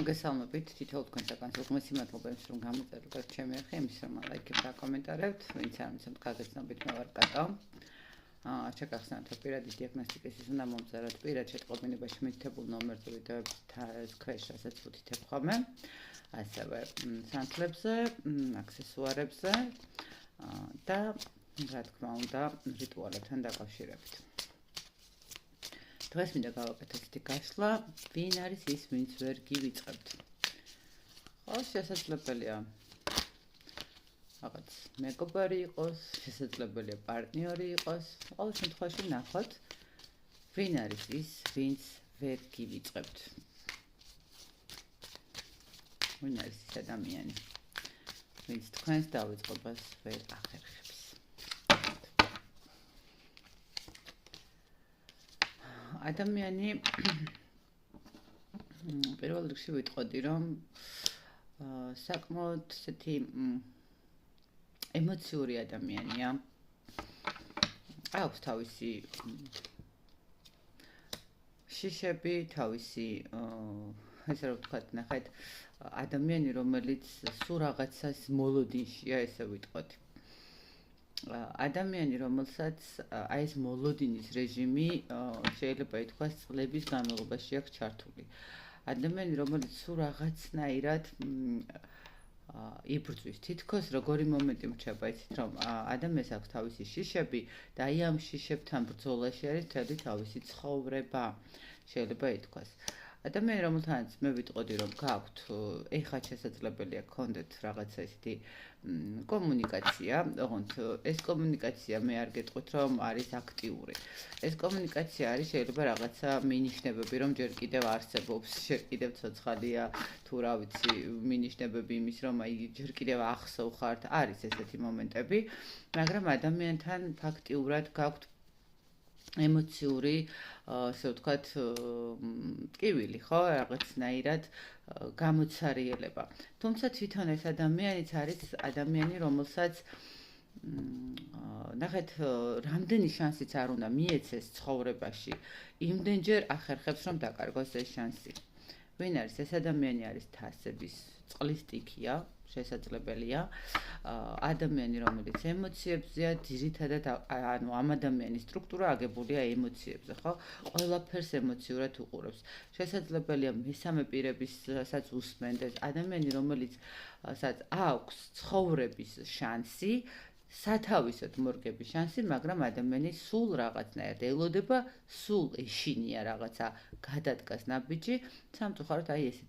მოგესალმებით თითოეულ თქვენსაგან უღმესი მადლობა იმის რომ გამოწერეთ ჩემი არხი იმის რომ ლაიქებთ და კომენტარებთ ვინც არ მიცემთ გაგრძნობით მე ვარ კატო შეგახსენებთ პირადი დიაგნოსტიკის ის უნდა მომწეროთ პირად შეტყობინებაში მითითებულ ნომერზე ვიდეოების ქვეშ რასაც ვუთითებ ხოლმე ასევე სანთლებზე აქსესუარებზე და რა თქმა უნდა რიტუალებთან დაკავშირებით დღეს მინდა გავაკეთოთ ესეთი გაშლა, ვინ არის ის, ვინც ვერ გივიწყებთ. ხო, შესაძლებელია რაღაც მეგობარი იყოს, შესაძლებელია პარტნიორი იყოს, ყოველ შემთხვევაში ნახოთ, ვინ არის ის, ვინც ვერ გივიწყებთ. ვინ არის ის ადამიანი, ვინც თქვენს დავიწყებას ვერ ახერხებს. ადამიანი პირველ რიგში ვიტყოდი რომ საკმაოდ ესეთი ემოციური ადამიანია. აქვს თავისი შიშები, თავისი ესე რომ ვთქვათ, ნახეთ, ადამიანი რომელიც სულ რაღაცას მოლოდინშია, ესე ვიტყოდი. ადამიანი, რომელსაც აი ეს მოლოდინის რეჟიმი შეიძლება ითქვას წლების განმავლობაში აქვს ჩართული. ადამიანი, რომელიც სულ რაღაცნაირად იბრძვის, თითქოს როგორი მომენტი მრჩება, იცით რომ ადამიანს აქვს თავისი შიშები და აი ამ შიშებთან ბრძოლაში არის მთელი თავისი ცხოვრება, შეიძლება ითქვას. ადამიანი, რომელთანაც მე ვიტყოდი რომ გაქვთ, ეხლა შესაძლებელია გქონდეთ რაღაცა ისეთი კომუნიკაცია, ოღონდ ეს კომუნიკაცია მე არ გეტყვით რომ არის აქტიური. ეს კომუნიკაცია არის შეიძლება რაღაცა მინიშნებები რომ ჯერ კიდევ არსებობს, ჯერ კიდევ ცოცხალია, თუ რა ვიცი, მინიშნებები იმის რომ აი ჯერ კიდევ ახსოვ ხართ, არის ესეთი მომენტები, მაგრამ ადამიანთან ფაქტიურად გაქვთ ემოციური, ასე ვთქვათ, ტკივილი, ხო, რაღაცნაირად გამოცარიელება. თუმცა თვითონ ეს ადამიანიც არის ადამიანი, რომელსაც ნახეთ, რამდენი შანსიც არ უნდა მიეცეს ცხოვრებაში, იმდენჯერ ახერხებს რომ დაკარგოს ეს შანსი. ვინ არის ეს ადამიანი? არის თასების წყლის სტიქია, შესაძლებელია. ადამიანი, რომელიც ემოციებზეა, ძირითადად ანუ ამ ადამიანის სტრუქტურა აგებულია ემოციებზე, ხო? ყველაფერს ემოციურად უყურებს. შესაძლებელია მესამე პირებისაც უსმენდეს. ადამიანი, რომელიცაც აქვს ცხოვრების შანსი, სათავისოდ მორგების შანსი, მაგრამ ადამიანი სულ რაღაცნაირად ელოდება, სულ ეშინია რაღაცა გადადგას ნაბიჯი, სამწუხაროდ აი ესეთი